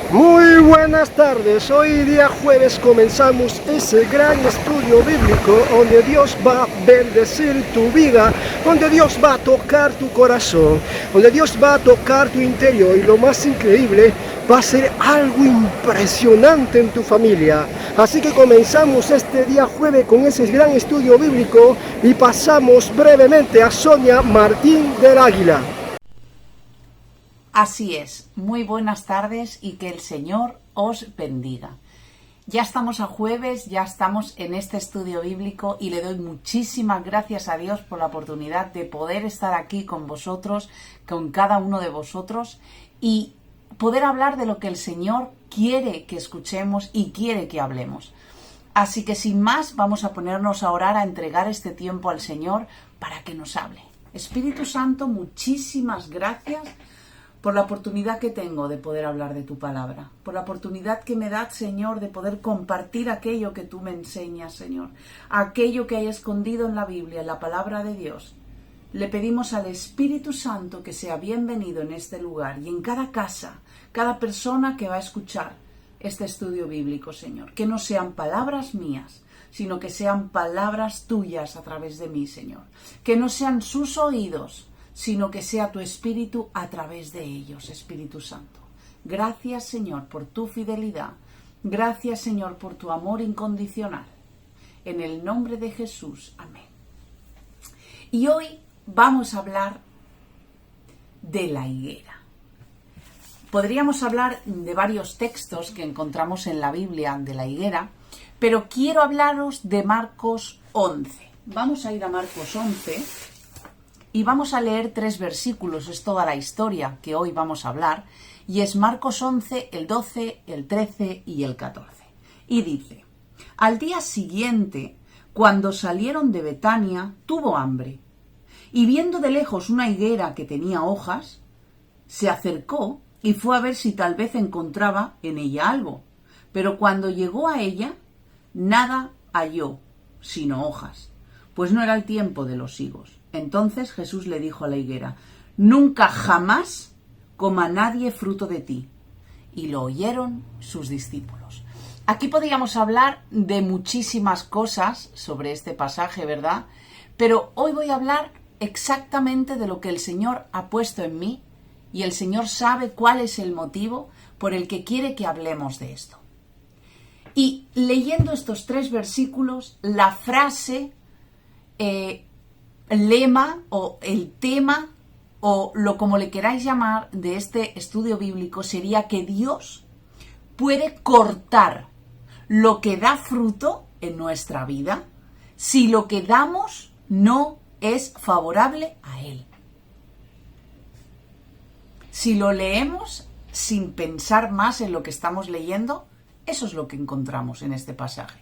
Muy buenas tardes, hoy día jueves comenzamos ese gran estudio bíblico donde Dios va a bendecir tu vida, donde Dios va a tocar tu corazón, donde Dios va a tocar tu interior y lo más increíble, va a ser algo impresionante en tu familia. Así que comenzamos este día jueves con ese gran estudio bíblico y pasamos brevemente a Sonia Martín del Águila. Así es, muy buenas tardes y que el Señor os bendiga. Ya estamos a jueves, ya estamos en este estudio bíblico y le doy muchísimas gracias a Dios por la oportunidad de poder estar aquí con vosotros, con cada uno de vosotros y poder hablar de lo que el Señor quiere que escuchemos y quiere que hablemos. Así que sin más, vamos a ponernos a orar, a entregar este tiempo al Señor para que nos hable. Espíritu Santo, muchísimas gracias por la oportunidad que tengo de poder hablar de tu palabra, por la oportunidad que me das, Señor, de poder compartir aquello que tú me enseñas, Señor, aquello que hay escondido en la Biblia, en la palabra de Dios. Le pedimos al Espíritu Santo que sea bienvenido en este lugar y en cada casa, cada persona que va a escuchar este estudio bíblico, Señor. Que no sean palabras mías, sino que sean palabras tuyas a través de mí, Señor. Que no sean sus oídos, sino que sea tu Espíritu a través de ellos, Espíritu Santo. Gracias, Señor, por tu fidelidad. Gracias, Señor, por tu amor incondicional. En el nombre de Jesús. Amén. Y hoy vamos a hablar de la higuera. Podríamos hablar de varios textos que encontramos en la Biblia de la higuera, pero quiero hablaros de Marcos 11. Vamos a ir a Marcos 11 y vamos a leer 3 versículos. Es toda la historia que hoy vamos a hablar, y es Marcos 11, el 12, el 13 y el 14. Y dice: al día siguiente, cuando salieron de Betania, tuvo hambre. Y viendo de lejos una higuera que tenía hojas, se acercó y fue a ver si tal vez encontraba en ella algo. Pero cuando llegó a ella, nada halló, sino hojas, pues no era el tiempo de los higos. Entonces Jesús le dijo a la higuera: nunca jamás coma nadie fruto de ti. Y lo oyeron sus discípulos. Aquí podríamos hablar de muchísimas cosas sobre este pasaje, ¿verdad? Pero hoy voy a hablar exactamente de lo que el Señor ha puesto en mí, y el Señor sabe cuál es el motivo por el que quiere que hablemos de esto. Y leyendo estos 3 versículos, la frase, lema o el tema o lo como le queráis llamar de este estudio bíblico sería que Dios puede cortar lo que da fruto en nuestra vida si lo que damos no es favorable a Él. Si lo leemos sin pensar más en lo que estamos leyendo, eso es lo que encontramos en este pasaje.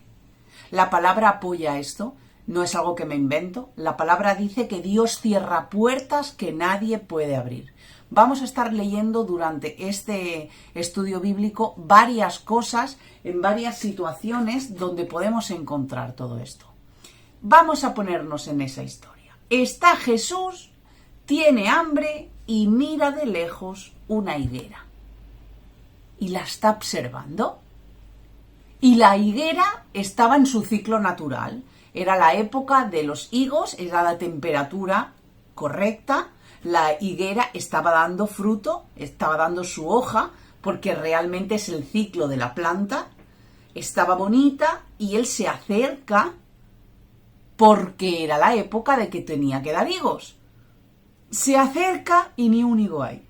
La palabra apoya esto, no es algo que me invento. La palabra dice que Dios cierra puertas que nadie puede abrir. Vamos a estar leyendo durante este estudio bíblico varias cosas en varias situaciones donde podemos encontrar todo esto. Vamos a ponernos en esa historia. Está Jesús, tiene hambre y mira de lejos una higuera. Y la está observando. Y la higuera estaba en su ciclo natural. Era la época de los higos, era la temperatura correcta. La higuera estaba dando fruto, estaba dando su hoja, porque realmente es el ciclo de la planta. Estaba bonita y él se acerca porque era la época de que tenía que dar higos. Se acerca y ni un higo hay.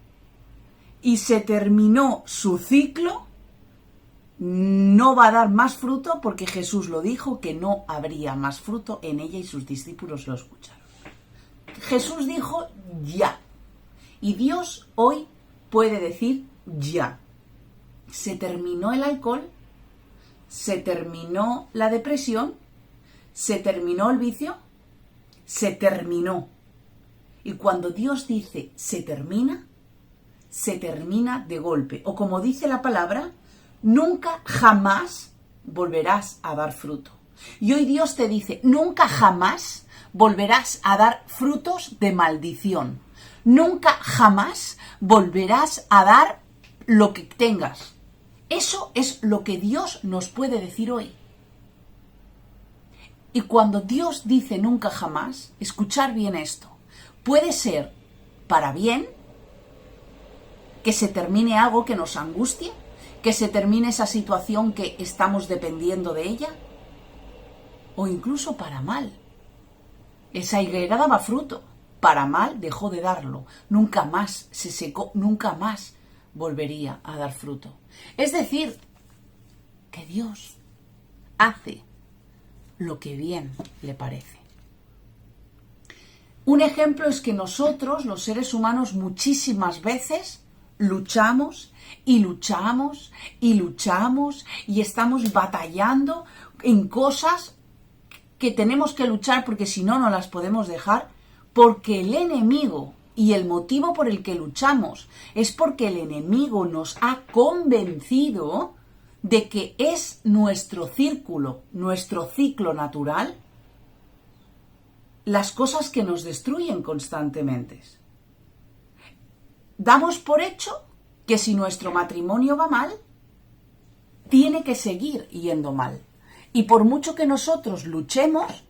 Y se terminó su ciclo, no va a dar más fruto porque Jesús lo dijo que no habría más fruto en ella y sus discípulos lo escucharon. Jesús dijo ya. Y Dios hoy puede decir ya. Se terminó el alcohol, se terminó la depresión, se terminó el vicio, se terminó. Y cuando Dios dice se termina de golpe. O como dice la palabra, nunca jamás volverás a dar fruto. Y hoy Dios te dice, nunca jamás volverás a dar frutos de maldición. Nunca jamás volverás a dar lo que tengas. Eso es lo que Dios nos puede decir hoy. Y cuando Dios dice nunca jamás, escuchar bien esto, puede ser para bien, que se termine algo que nos angustie, que se termine esa situación que estamos dependiendo de ella, o incluso para mal. Esa higuera daba fruto, para mal dejó de darlo, nunca más se secó, nunca más volvería a dar fruto. Es decir, que Dios hace lo que bien le parece. Un ejemplo es que nosotros, los seres humanos, muchísimas veces luchamos y luchamos y luchamos y estamos batallando en cosas que tenemos que luchar porque si no, no las podemos dejar, porque el enemigo y el motivo por el que luchamos es porque el enemigo nos ha convencido de que es nuestro círculo, nuestro ciclo natural, las cosas que nos destruyen constantemente. Damos por hecho que si nuestro matrimonio va mal, tiene que seguir yendo mal. Y por mucho que nosotros luchemos,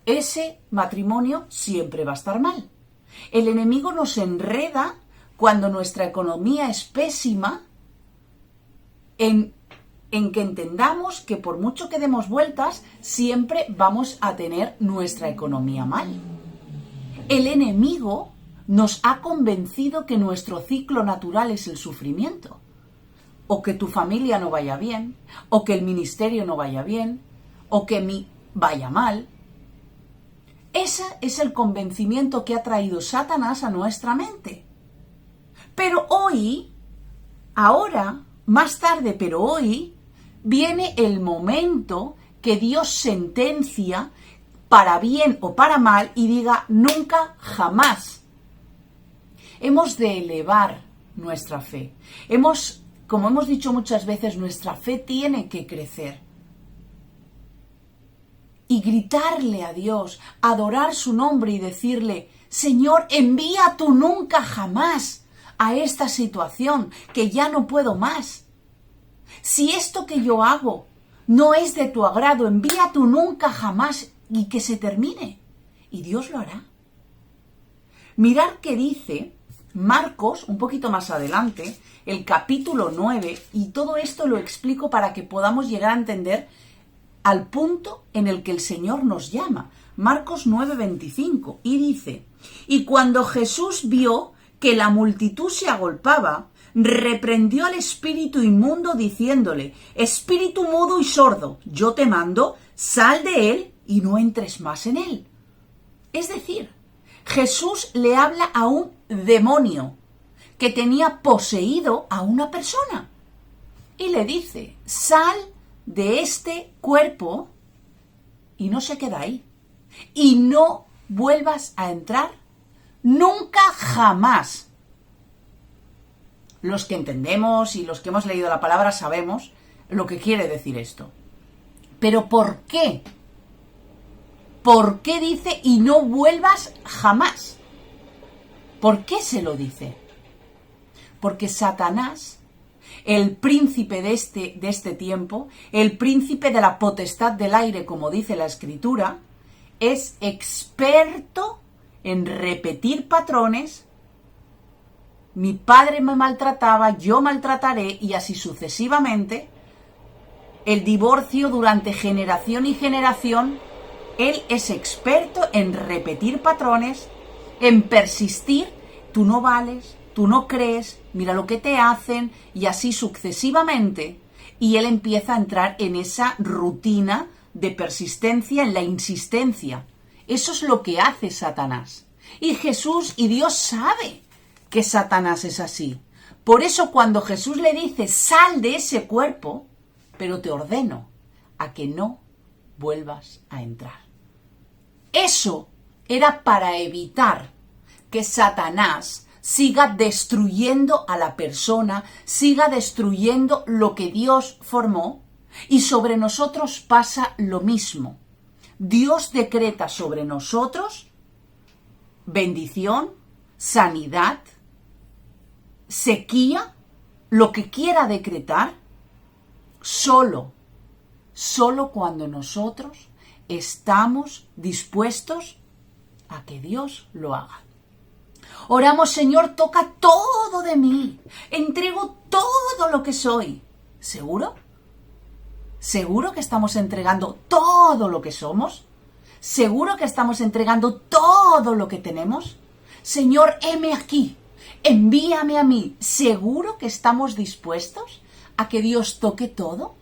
ese matrimonio siempre va a estar mal. El enemigo nos enreda cuando nuestra economía es pésima en que entendamos que por mucho que demos vueltas, siempre vamos a tener nuestra economía mal. El enemigo nos ha convencido que nuestro ciclo natural es el sufrimiento, o que tu familia no vaya bien, o que el ministerio no vaya bien, o que vaya mal. Ese es el convencimiento que ha traído Satanás a nuestra mente. Pero hoy, ahora, más tarde, pero hoy, viene el momento que Dios sentencia para bien o para mal y diga nunca, jamás. Hemos de elevar nuestra fe. Como hemos dicho muchas veces, nuestra fe tiene que crecer. Y gritarle a Dios, adorar su nombre y decirle, Señor, envía tú nunca jamás a esta situación, que ya no puedo más. Si esto que yo hago no es de tu agrado, envía tú nunca jamás y que se termine. Y Dios lo hará. Mirad que dice Marcos, un poquito más adelante, el capítulo 9, y todo esto lo explico para que podamos llegar a entender al punto en el que el Señor nos llama. Marcos 9:25, y dice, y cuando Jesús vio que la multitud se agolpaba, reprendió al espíritu inmundo diciéndole: espíritu mudo y sordo, yo te mando, sal de él y no entres más en él. Es decir, Jesús le habla a un demonio que tenía poseído a una persona y le dice: sal de este cuerpo y no se queda ahí. Y no vuelvas a entrar nunca jamás. Los que entendemos y los que hemos leído la palabra sabemos lo que quiere decir esto. Pero ¿por qué? ¿Por qué dice y no vuelvas jamás? ¿Por qué se lo dice? Porque Satanás, el príncipe de este tiempo, el príncipe de la potestad del aire, como dice la Escritura, es experto en repetir patrones. Mi padre me maltrataba, yo maltrataré, y así sucesivamente. El divorcio durante generación y generación. Él es experto en repetir patrones, en persistir. Tú no vales, tú no crees, mira lo que te hacen, y así sucesivamente. Y él empieza a entrar en esa rutina de persistencia, en la insistencia. Eso es lo que hace Satanás. Y Jesús y Dios sabe que Satanás es así. Por eso cuando Jesús le dice: sal de ese cuerpo, pero te ordeno a que no vuelvas a entrar. Eso era para evitar que Satanás siga destruyendo a la persona, siga destruyendo lo que Dios formó, y sobre nosotros pasa lo mismo. Dios decreta sobre nosotros bendición, sanidad, sequía, lo que quiera decretar, solo cuando nosotros estamos dispuestos a que Dios lo haga. Oramos: Señor, toca todo de mí, entrego todo lo que soy. ¿Seguro? ¿Seguro que estamos entregando todo lo que somos? ¿Seguro que estamos entregando todo lo que tenemos? Señor, heme aquí, envíame a mí. ¿Seguro que estamos dispuestos a que Dios toque todo?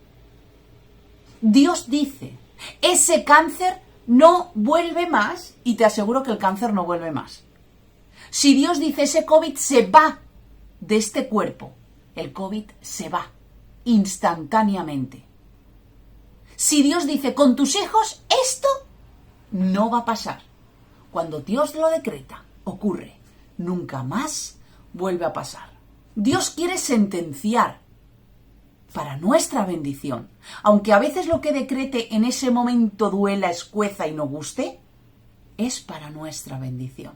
Dios dice: ese cáncer no vuelve más, y te aseguro que el cáncer no vuelve más. Si Dios dice: ese COVID se va de este cuerpo, el COVID se va instantáneamente. Si Dios dice: con tus hijos esto no va a pasar, cuando Dios lo decreta, ocurre. Nunca más vuelve a pasar. Dios quiere sentenciar para nuestra bendición. Aunque a veces lo que decrete en ese momento duela, escueza y no guste, es para nuestra bendición.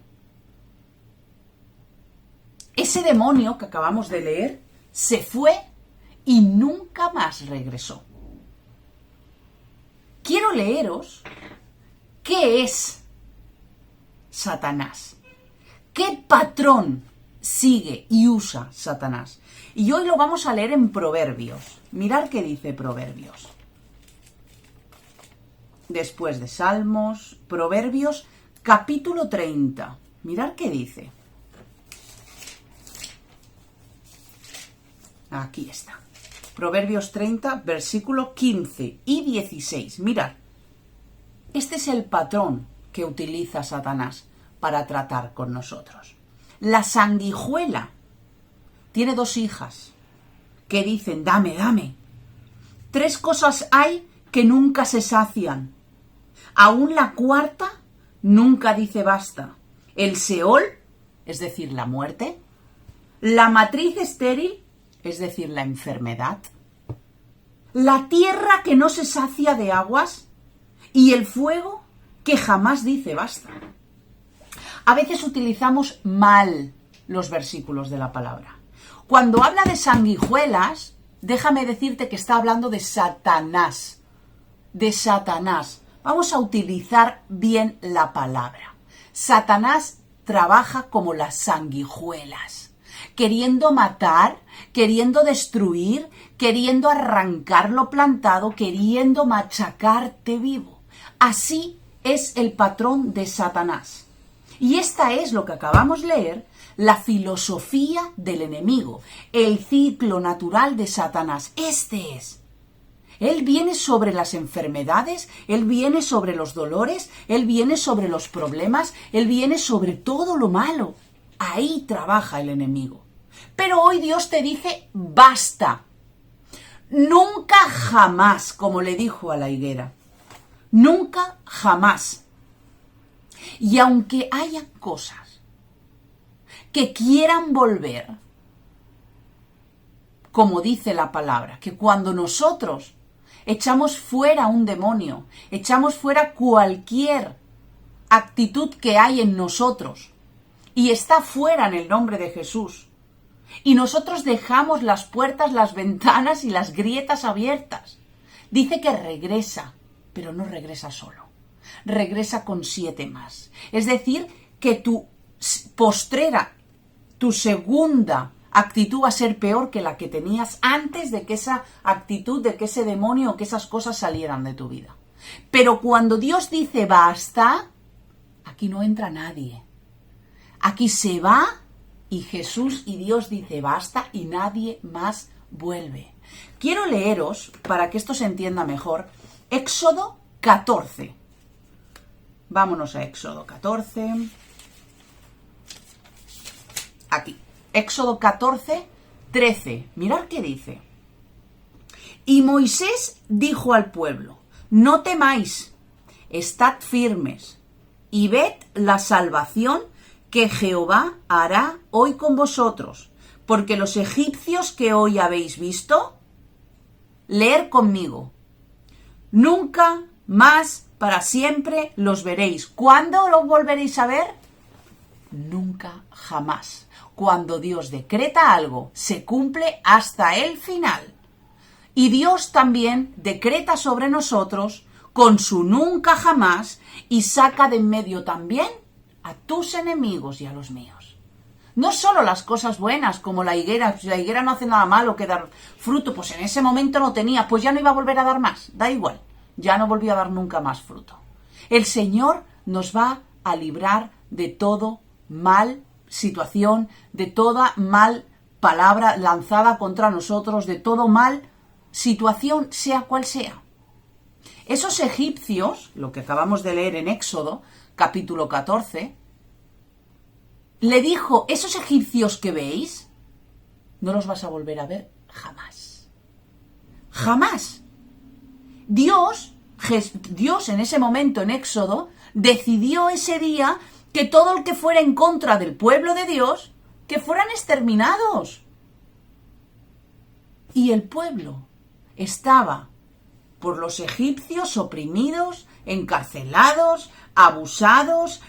Ese demonio que acabamos de leer se fue y nunca más regresó. Quiero leeros qué es Satanás, qué patrón sigue y usa Satanás. Y hoy lo vamos a leer en Proverbios. Mirad qué dice Proverbios. Después de Salmos, Proverbios, capítulo 30. Mirad qué dice. Aquí está. Proverbios 30, versículo 15 y 16. Mirad. Este es el patrón que utiliza Satanás para tratar con nosotros. La sanguijuela tiene 2 hijas que dicen: dame, dame. 3 cosas hay que nunca se sacian. Aún la 4ª nunca dice basta. El Seol, es decir, la muerte. La matriz estéril, es decir, la enfermedad. La tierra que no se sacia de aguas. Y el fuego que jamás dice basta. A veces utilizamos mal los versículos de la palabra. Cuando habla de sanguijuelas, déjame decirte que está hablando de Satanás. De Satanás. Vamos a utilizar bien la palabra. Satanás trabaja como las sanguijuelas, queriendo matar, queriendo destruir, queriendo arrancar lo plantado, queriendo machacarte vivo. Así es el patrón de Satanás. Y esta es lo que acabamos de leer, la filosofía del enemigo, el ciclo natural de Satanás. Este es. Él viene sobre las enfermedades, Él viene sobre los dolores, Él viene sobre los problemas, Él viene sobre todo lo malo. Ahí trabaja el enemigo. Pero hoy Dios te dice, basta. Nunca jamás, como le dijo a la higuera. Nunca jamás. Y aunque haya cosas que quieran volver, como dice la palabra, que cuando nosotros echamos fuera un demonio, echamos fuera cualquier actitud que hay en nosotros y está fuera en el nombre de Jesús, y nosotros dejamos las puertas, las ventanas y las grietas abiertas, dice que regresa, pero no regresa solo, regresa con 7 más. Es decir, que tu postrera, tu segunda actitud va a ser peor que la que tenías antes de que esa actitud, de que ese demonio o que esas cosas salieran de tu vida. Pero cuando Dios dice basta, aquí no entra nadie. Aquí se va y Jesús y Dios dice basta y nadie más vuelve. Quiero leeros, para que esto se entienda mejor, Éxodo 14. Vámonos a Éxodo 14. Aquí. Éxodo 14, 13. Mirad qué dice. Y Moisés dijo al pueblo, no temáis, estad firmes, y ved la salvación que Jehová hará hoy con vosotros, porque los egipcios que hoy habéis visto, leed conmigo, nunca más para siempre los veréis. ¿Cuándo los volveréis a ver? Nunca jamás. Cuando Dios decreta algo, se cumple hasta el final. Y Dios también decreta sobre nosotros con su nunca jamás y saca de en medio también a tus enemigos y a los míos. No solo las cosas buenas, como la higuera. Si la higuera no hace nada malo que dar fruto, pues en ese momento no tenía, pues ya no iba a volver a dar más. Da igual, ya no volvió a dar nunca más fruto. El Señor nos va a librar de todo mal situación, de toda mal palabra lanzada contra nosotros, de todo mal situación, sea cual sea. Esos egipcios, lo que acabamos de leer en Éxodo, capítulo 14, le dijo, esos egipcios que veis, no los vas a volver a ver jamás. Jamás. Dios en ese momento en Éxodo decidió ese día que todo el que fuera en contra del pueblo de Dios, que fueran exterminados. Y el pueblo estaba por los egipcios oprimidos, encarcelados, abusados,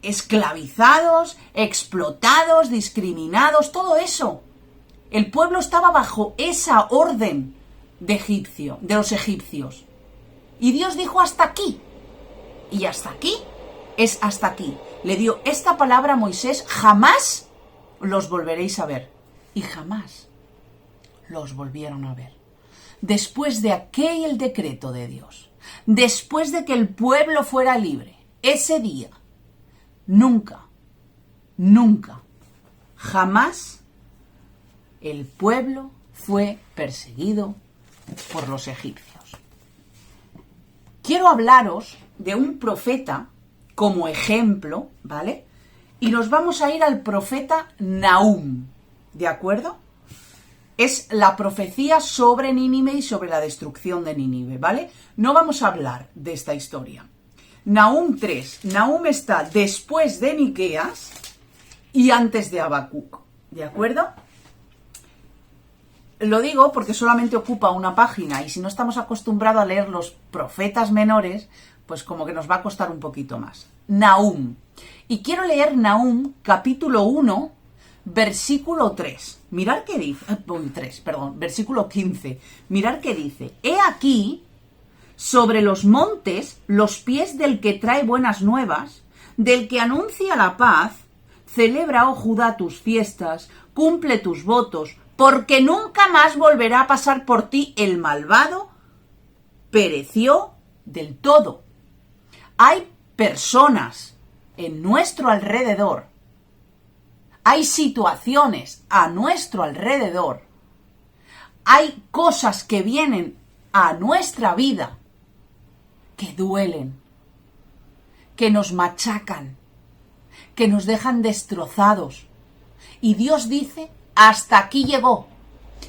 esclavizados, explotados, discriminados, todo eso. El pueblo estaba bajo esa orden de los egipcios. Y Dios dijo hasta aquí. Y hasta aquí es hasta aquí. Le dio esta palabra a Moisés, jamás los volveréis a ver. Y jamás los volvieron a ver. Después de aquel decreto de Dios, después de que el pueblo fuera libre, ese día, nunca, jamás el pueblo fue perseguido por los egipcios. Quiero hablaros de un profeta como ejemplo, ¿vale? Y nos vamos a ir al profeta Nahum, ¿de acuerdo? Es la profecía sobre Nínive y sobre la destrucción de Nínive, ¿vale? No vamos a hablar de esta historia. Nahum 3. Nahum está después de Miqueas y antes de Habacuc, ¿de acuerdo? Lo digo porque solamente ocupa una página y si no estamos acostumbrados a leer los profetas menores, pues como que nos va a costar un poquito más. Nahum. Y quiero leer Nahum, capítulo 1, versículo 3. Mirad qué dice. Versículo 15. Mirad qué dice. He aquí, sobre los montes, los pies del que trae buenas nuevas, del que anuncia la paz, celebra, oh Judá, tus fiestas, cumple tus votos, porque nunca más volverá a pasar por ti el malvado, pereció del todo. Hay personas en nuestro alrededor hay situaciones a nuestro alrededor, hay cosas que vienen a nuestra vida que duelen, que nos machacan, que nos dejan destrozados. Y Dios dice, hasta aquí llegó.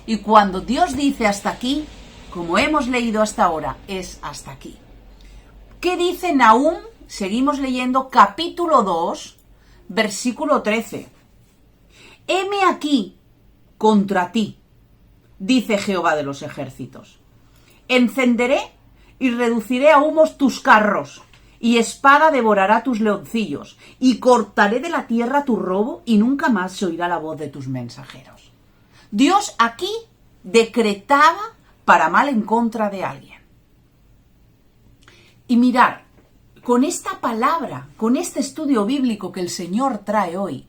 Y cuando Dios dice hasta aquí, como hemos leído hasta ahora, es hasta aquí. ¿Qué dice Nahum? Seguimos leyendo capítulo 2, versículo 13. Heme aquí contra ti, dice Jehová de los ejércitos. Encenderé y reduciré a humos tus carros, y espada devorará tus leoncillos, y cortaré de la tierra tu robo, y nunca más se oirá la voz de tus mensajeros. Dios aquí decretaba para mal en contra de alguien. Y mirar, con esta palabra, con este estudio bíblico que el Señor trae hoy,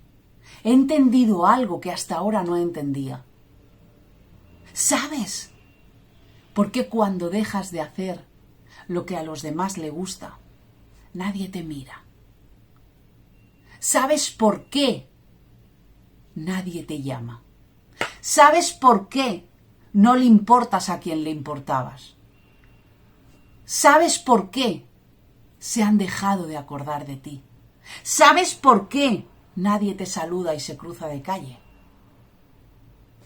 he entendido algo que hasta ahora no entendía. ¿Sabes por qué cuando dejas de hacer lo que a los demás le gusta, nadie te mira? ¿Sabes por qué nadie te llama? ¿Sabes por qué no le importas a quien le importabas? ¿Sabes por qué se han dejado de acordar de ti? ¿Sabes por qué nadie te saluda y se cruza de calle?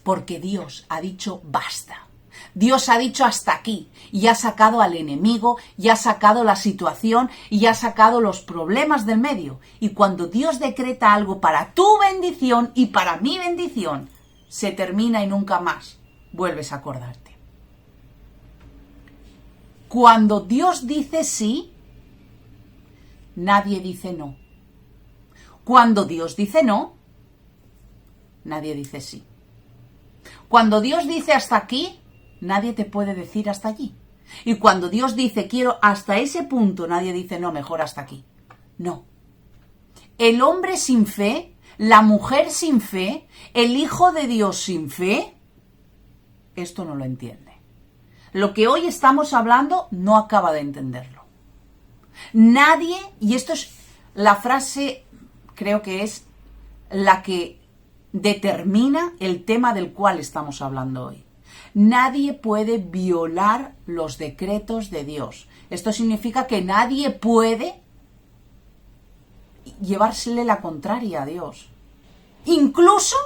Porque Dios ha dicho basta. Dios ha dicho hasta aquí y ha sacado al enemigo, y ha sacado la situación y ha sacado los problemas del medio. Y cuando Dios decreta algo para tu bendición y para mi bendición, se termina y nunca más vuelves a acordarte. Cuando Dios dice sí, nadie dice no. Cuando Dios dice no, nadie dice sí. Cuando Dios dice hasta aquí, nadie te puede decir hasta allí. Y cuando Dios dice quiero hasta ese punto, nadie dice no, mejor hasta aquí. No. El hombre sin fe, la mujer sin fe, el Hijo de Dios sin fe, esto no lo entiende. Lo que hoy estamos hablando no acaba de entenderlo. Nadie, y esto es la frase, creo que es la que determina el tema del cual estamos hablando hoy. Nadie puede violar los decretos de Dios. Esto significa que nadie puede llevársele la contraria a Dios. Incluso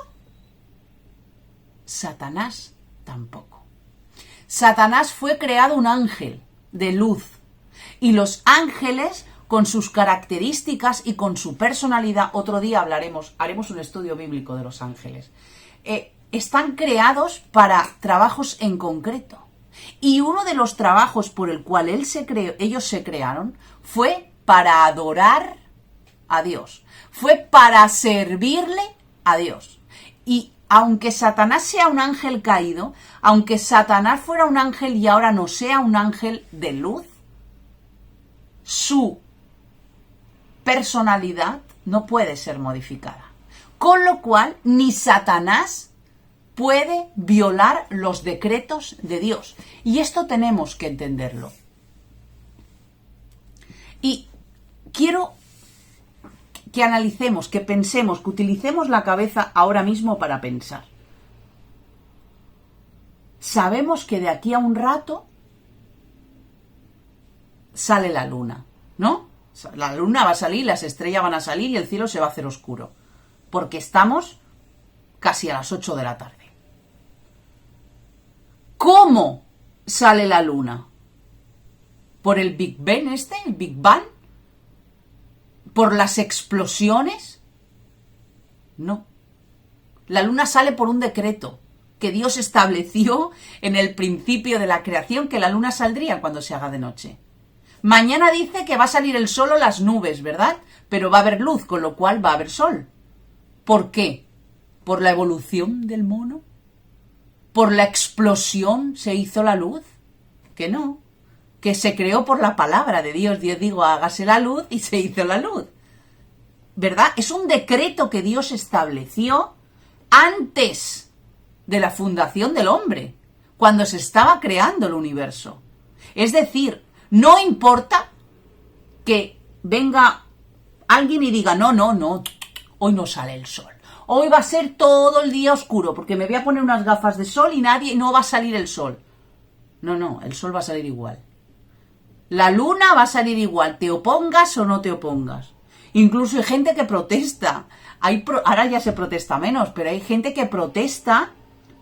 Satanás tampoco. Satanás fue creado un ángel de luz. Y los ángeles, con sus características y con su personalidad, otro día haremos un estudio bíblico de los ángeles, están creados para trabajos en concreto. Y uno de los trabajos por el cual ellos se crearon fue para adorar a Dios. Fue para servirle a Dios. Y aunque Satanás sea un ángel caído, aunque Satanás fuera un ángel y ahora no sea un ángel de luz, su personalidad no puede ser modificada. Con lo cual, ni Satanás puede violar los decretos de Dios. Y esto tenemos que entenderlo. Y quiero que analicemos, que pensemos, que utilicemos la cabeza ahora mismo para pensar. Sabemos que de aquí a un rato sale la luna, ¿no? La luna va a salir, las estrellas van a salir y el cielo se va a hacer oscuro. Porque estamos casi a las 8 de la tarde. ¿Cómo sale la luna? ¿Por el Big Bang el Big Bang? ¿Por las explosiones? No. La luna sale por un decreto que Dios estableció en el principio de la creación, que la luna saldría cuando se haga de noche. Mañana dice que va a salir el sol o las nubes, ¿verdad? Pero va a haber luz, con lo cual va a haber sol. ¿Por qué? ¿Por la evolución del mono? ¿Por la explosión se hizo la luz? Que no. Que se creó por la palabra de Dios. Dios dijo, hágase la luz, y se hizo la luz. ¿Verdad? Es un decreto que Dios estableció antes de la fundación del hombre, cuando se estaba creando el universo. Es decir, no importa que venga alguien y diga, no, hoy no sale el sol, hoy va a ser todo el día oscuro porque me voy a poner unas gafas de sol y no va a salir el sol. No, el sol va a salir igual. La luna va a salir igual, te opongas o no te opongas. Incluso hay gente que protesta. Ahora ya se protesta menos, pero hay gente que protesta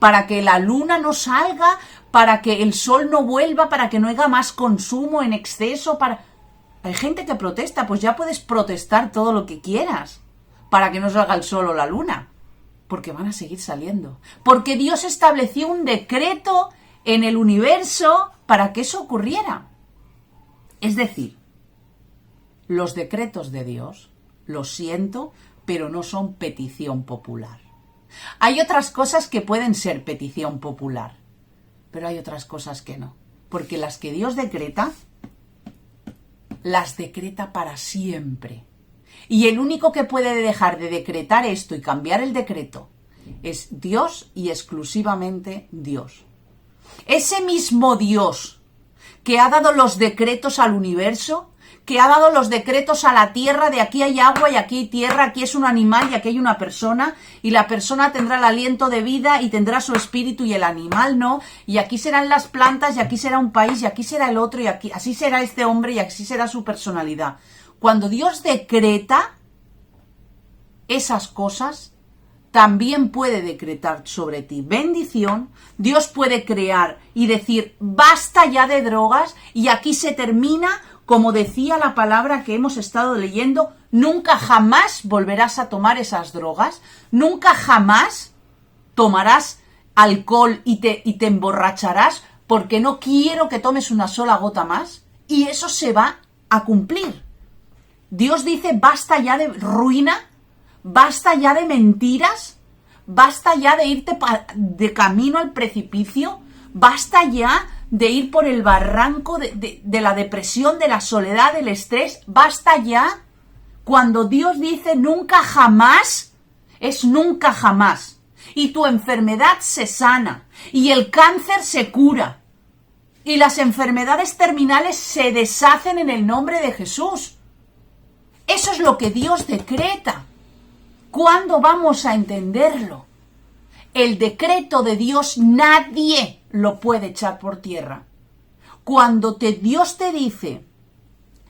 para que la luna no salga, para que el sol no vuelva, para que no haya más consumo en exceso. Hay gente que protesta, pues ya puedes protestar todo lo que quieras para que no salga el sol o la luna, porque van a seguir saliendo. Porque Dios estableció un decreto en el universo para que eso ocurriera. Es decir, los decretos de Dios, lo siento, pero no son petición popular. Hay otras cosas que pueden ser petición popular, pero hay otras cosas que no. Porque las que Dios decreta, las decreta para siempre. Y el único que puede dejar de decretar esto y cambiar el decreto es Dios y exclusivamente Dios. Ese mismo Dios que ha dado los decretos al universo, que ha dado los decretos a la tierra, de aquí hay agua y aquí hay tierra, aquí es un animal y aquí hay una persona, y la persona tendrá el aliento de vida y tendrá su espíritu y el animal no, y aquí serán las plantas y aquí será un país y aquí será el otro y aquí así será este hombre y así será su personalidad. Cuando Dios decreta esas cosas, también puede decretar sobre ti bendición. Dios puede crear y decir basta ya de drogas y aquí se termina. Como decía la palabra que hemos estado leyendo, nunca jamás volverás a tomar esas drogas, nunca jamás tomarás alcohol y te emborracharás porque no quiero que tomes una sola gota más, y eso se va a cumplir. Dios dice basta ya de ruina, basta ya de mentiras, basta ya de irte de camino al precipicio, basta ya de ir por el barranco de la depresión, de la soledad, del estrés. Basta ya. Cuando Dios dice nunca jamás, es nunca jamás. Y tu enfermedad se sana. Y el cáncer se cura. Y las enfermedades terminales se deshacen en el nombre de Jesús. Eso es lo que Dios decreta. ¿Cuándo vamos a entenderlo? El decreto de Dios nadie lo puede echar por tierra. Cuando Dios te dice,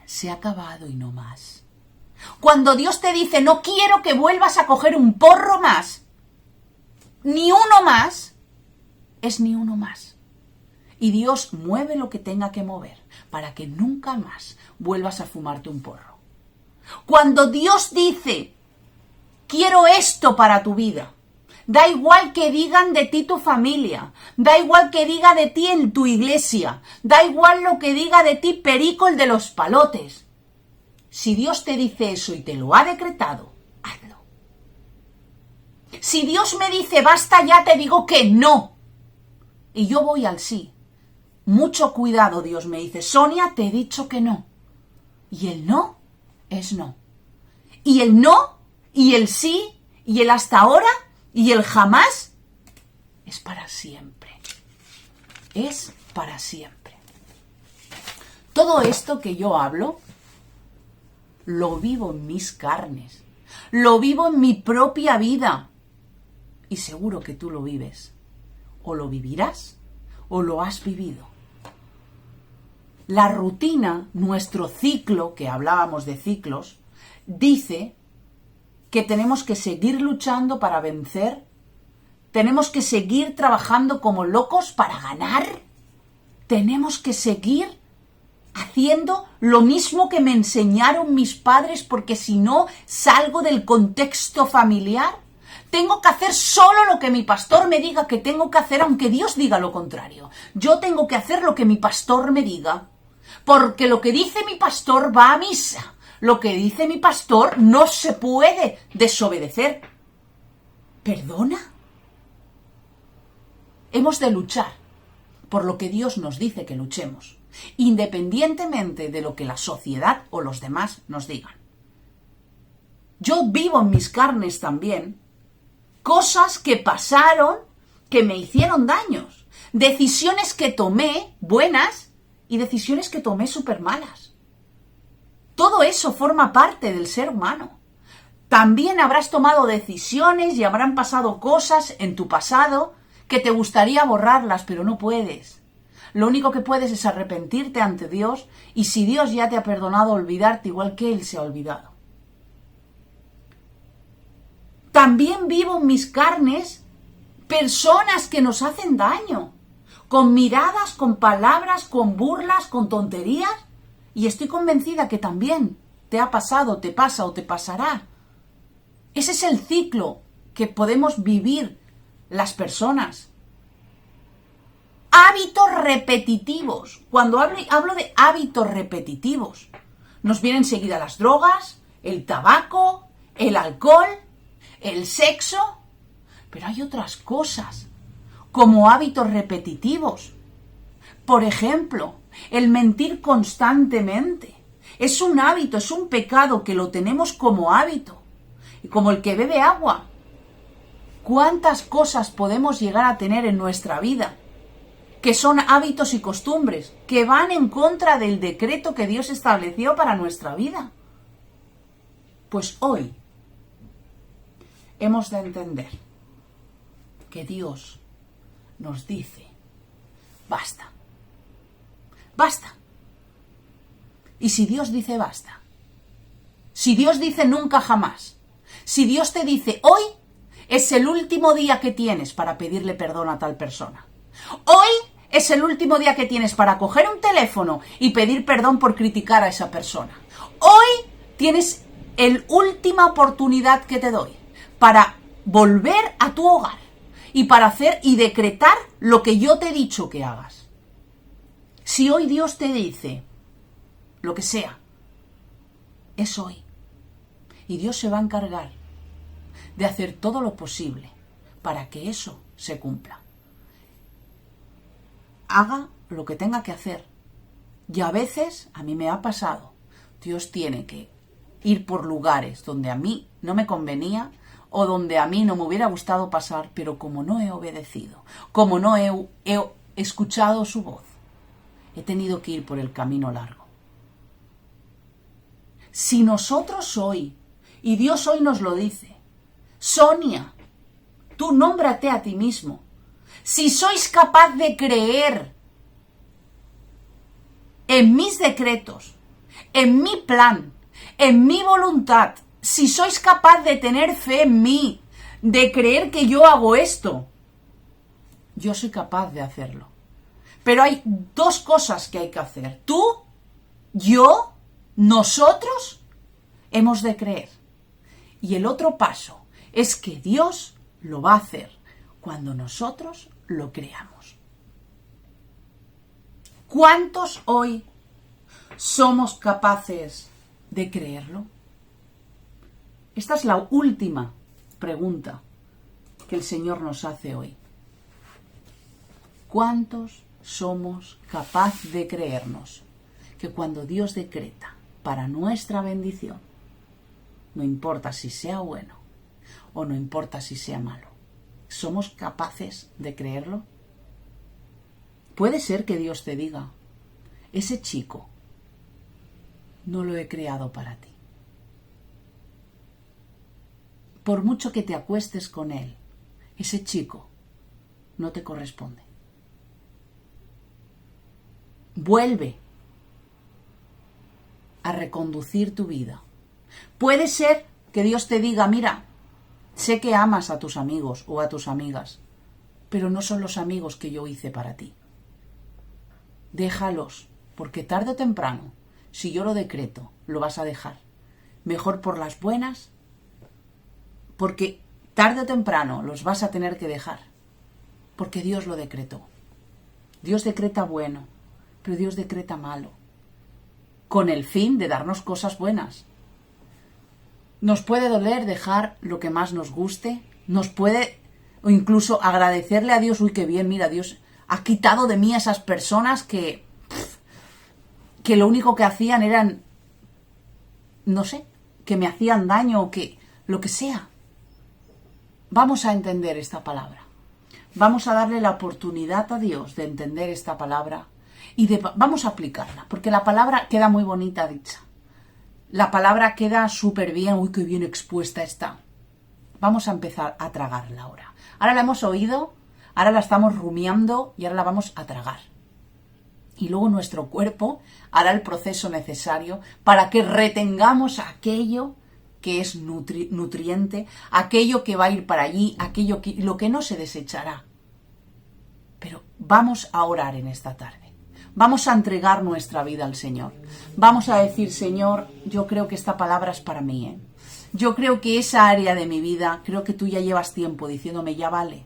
se ha acabado y no más. Cuando Dios te dice, no quiero que vuelvas a coger un porro más, ni uno más, es ni uno más. Y Dios mueve lo que tenga que mover para que nunca más vuelvas a fumarte un porro. Cuando Dios dice, quiero esto para tu vida, da igual que digan de ti tu familia, da igual que diga de ti en tu iglesia, da igual lo que diga de ti Perico el de los palotes. Si Dios te dice eso y te lo ha decretado, hazlo. Si Dios me dice basta ya, te digo que no. Y yo voy al sí. Mucho cuidado, Dios me dice, Sonia, te he dicho que no. Y el no es no. Y el no, y el sí, y el hasta ahora, y el jamás es para siempre. Es para siempre. Todo esto que yo hablo, lo vivo en mis carnes. Lo vivo en mi propia vida. Y seguro que tú lo vives. O lo vivirás, o lo has vivido. La rutina, nuestro ciclo, que hablábamos de ciclos, dice que tenemos que seguir luchando para vencer, tenemos que seguir trabajando como locos para ganar, tenemos que seguir haciendo lo mismo que me enseñaron mis padres, porque si no salgo del contexto familiar. Tengo que hacer solo lo que mi pastor me diga que tengo que hacer, aunque Dios diga lo contrario. Yo tengo que hacer lo que mi pastor me diga, porque lo que dice mi pastor va a misa. Lo que dice mi pastor no se puede desobedecer. ¿Perdona? Hemos de luchar por lo que Dios nos dice que luchemos, independientemente de lo que la sociedad o los demás nos digan. Yo vivo en mis carnes también cosas que pasaron que me hicieron daños, decisiones que tomé buenas y decisiones que tomé súper malas. Todo eso forma parte del ser humano. También habrás tomado decisiones y habrán pasado cosas en tu pasado que te gustaría borrarlas, pero no puedes. Lo único que puedes es arrepentirte ante Dios, y si Dios ya te ha perdonado, olvidarte igual que Él se ha olvidado. También vivo en mis carnes personas que nos hacen daño, con miradas, con palabras, con burlas, con tonterías, y estoy convencida que también te ha pasado, te pasa o te pasará. Ese es el ciclo que podemos vivir las personas. Hábitos repetitivos. Cuando hablo de hábitos repetitivos, nos vienen enseguida las drogas, el tabaco, el alcohol, el sexo, pero hay otras cosas como hábitos repetitivos. Por ejemplo, el mentir constantemente. Es un hábito, es un pecado que lo tenemos como hábito. Y como el que bebe agua. ¿Cuántas cosas podemos llegar a tener en nuestra vida que son hábitos y costumbres que van en contra del decreto que Dios estableció para nuestra vida? Pues hoy hemos de entender que Dios nos dice, basta, basta. Y si Dios dice basta, si Dios dice nunca jamás, si Dios te dice hoy es el último día que tienes para pedirle perdón a tal persona, hoy es el último día que tienes para coger un teléfono y pedir perdón por criticar a esa persona, hoy tienes la última oportunidad que te doy para volver a tu hogar y para hacer y decretar lo que yo te he dicho que hagas. Si hoy Dios te dice lo que sea, es hoy. Y Dios se va a encargar de hacer todo lo posible para que eso se cumpla. Haga lo que tenga que hacer. Y a veces, a mí me ha pasado, Dios tiene que ir por lugares donde a mí no me convenía o donde a mí no me hubiera gustado pasar, pero como no he obedecido, como no he escuchado su voz, he tenido que ir por el camino largo. Si nosotros hoy, y Dios hoy nos lo dice, Sonia, tú nómbrate a ti mismo. Si sois capaz de creer en mis decretos, en mi plan, en mi voluntad, si sois capaz de tener fe en mí, de creer que yo hago esto, yo soy capaz de hacerlo. Pero hay dos cosas que hay que hacer. Tú, yo, nosotros hemos de creer. Y el otro paso es que Dios lo va a hacer cuando nosotros lo creamos. ¿Cuántos hoy somos capaces de creerlo? Esta es la última pregunta que el Señor nos hace hoy. ¿Cuántos somos capaces de creernos que cuando Dios decreta para nuestra bendición, no importa si sea bueno o no importa si sea malo, somos capaces de creerlo? Puede ser que Dios te diga, ese chico no lo he creado para ti. Por mucho que te acuestes con él, ese chico no te corresponde. Vuelve a reconducir tu vida. Puede ser que Dios te diga, mira, sé que amas a tus amigos o a tus amigas, pero no son los amigos que yo hice para ti. Déjalos, porque tarde o temprano, si yo lo decreto, lo vas a dejar. Mejor por las buenas, porque tarde o temprano los vas a tener que dejar, porque Dios lo decretó. Dios decreta bueno, pero Dios decreta malo, con el fin de darnos cosas buenas. Nos puede doler dejar lo que más nos guste, nos puede, o incluso agradecerle a Dios, uy, qué bien, mira, Dios ha quitado de mí a esas personas que lo único que hacían eran, no sé, que me hacían daño o que lo que sea. Vamos a entender esta palabra. Vamos a darle la oportunidad a Dios de entender esta palabra y vamos a aplicarla, porque la palabra queda muy bonita dicha. la palabra queda súper bien. Uy, qué bien expuesta está. Vamos a empezar a tragarla ahora. Ahora la hemos oído, ahora la estamos rumiando y ahora la vamos a tragar. Y luego nuestro cuerpo hará el proceso necesario para que retengamos aquello que es nutriente, aquello que va a ir para allí, lo que no se desechará. Pero vamos a orar en esta tarde. Vamos a entregar nuestra vida al Señor. Vamos a decir, Señor, yo creo que esta palabra es para mí, ¿eh? Yo creo que esa área de mi vida, creo que tú ya llevas tiempo diciéndome, ya vale,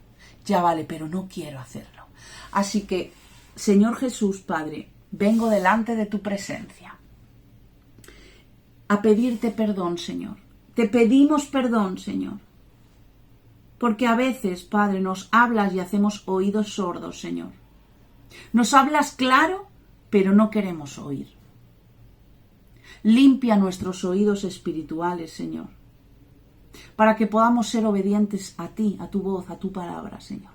pero no quiero hacerlo. Así que, Señor Jesús, Padre, vengo delante de tu presencia a pedirte perdón, Señor. Te pedimos perdón, Señor. Porque a veces, Padre, nos hablas y hacemos oídos sordos, Señor. Nos hablas claro, pero no queremos oír. Limpia nuestros oídos espirituales, Señor, para que podamos ser obedientes a ti, a tu voz, a tu palabra, Señor.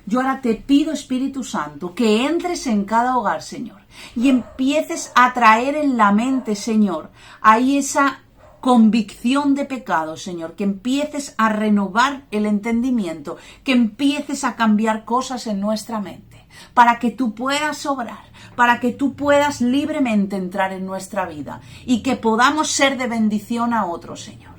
Yo ahora te pido, Espíritu Santo, que entres en cada hogar, Señor, y empieces a traer en la mente, Señor, ahí esa convicción de pecado, Señor, que empieces a renovar el entendimiento, que empieces a cambiar cosas en nuestra mente, para que tú puedas obrar, para que tú puedas libremente entrar en nuestra vida y que podamos ser de bendición a otros, Señor.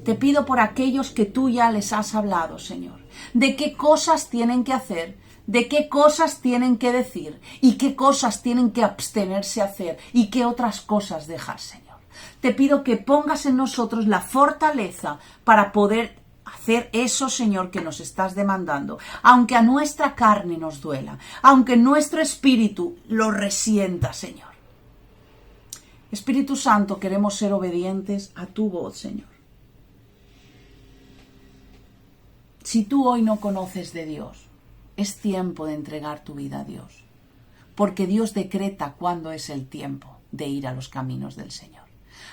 Te pido por aquellos que tú ya les has hablado, Señor, de qué cosas tienen que hacer, de qué cosas tienen que decir y qué cosas tienen que abstenerse a hacer y qué otras cosas dejar, Señor. Te pido que pongas en nosotros la fortaleza para poder hacer eso, Señor, que nos estás demandando, aunque a nuestra carne nos duela, aunque nuestro espíritu lo resienta, Señor. Espíritu Santo, queremos ser obedientes a tu voz, Señor. Si tú hoy no conoces de Dios, es tiempo de entregar tu vida a Dios, porque Dios decreta cuándo es el tiempo de ir a los caminos del Señor.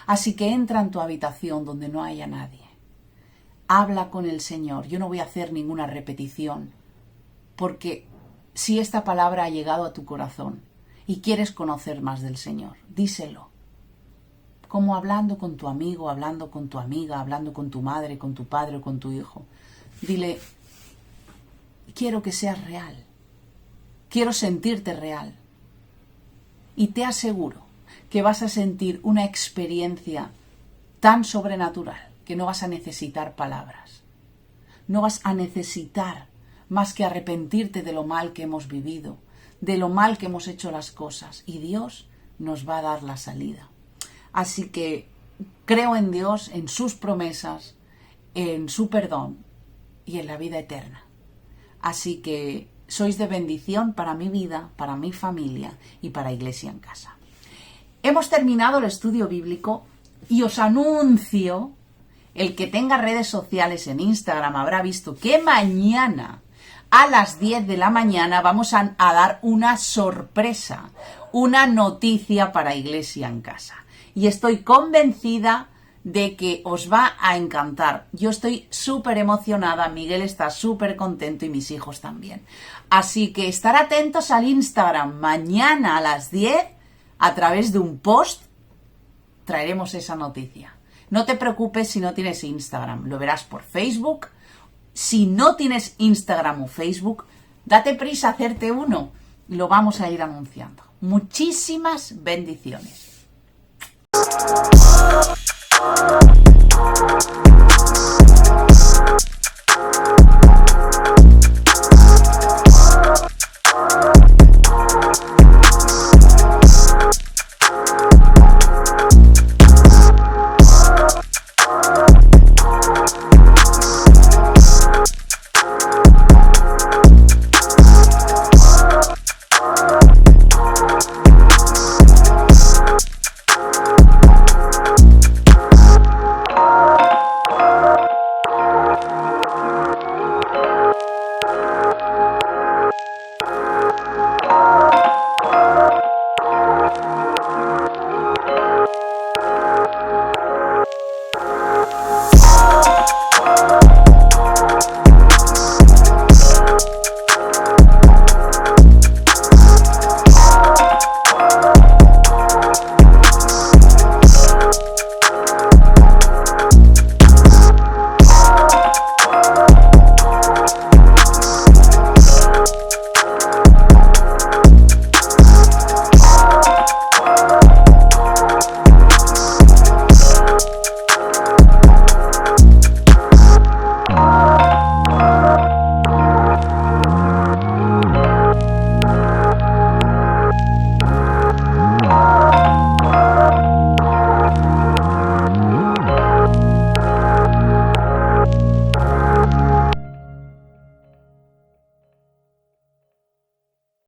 Así que entra en tu habitación donde no haya nadie. Habla con el Señor. Yo no voy a hacer ninguna repetición, porque si esta palabra ha llegado a tu corazón y quieres conocer más del Señor, díselo. Como hablando con tu amigo, hablando con tu amiga, hablando con tu madre, con tu padre o con tu hijo. Dile, quiero que seas real. Quiero sentirte real. Y te aseguro que vas a sentir una experiencia tan sobrenatural que no vas a necesitar palabras. No vas a necesitar más que arrepentirte de lo mal que hemos vivido, de lo mal que hemos hecho las cosas. Y Dios nos va a dar la salida. Así que creo en Dios, en sus promesas, en su perdón y en la vida eterna. Así que sois de bendición para mi vida, para mi familia y para Iglesia en Casa. Hemos terminado el estudio bíblico y os anuncio, el que tenga redes sociales en Instagram habrá visto que mañana a las 10 de la mañana vamos a dar una sorpresa, una noticia para Iglesia en Casa. Y estoy convencida de que os va a encantar. Yo estoy súper emocionada, Miguel está súper contento y mis hijos también. Así que estar atentos al Instagram. Mañana a las 10, a través de un post, traeremos esa noticia. No te preocupes si no tienes Instagram, lo verás por Facebook. Si no tienes Instagram o Facebook, date prisa a hacerte uno. Lo vamos a ir anunciando. Muchísimas bendiciones.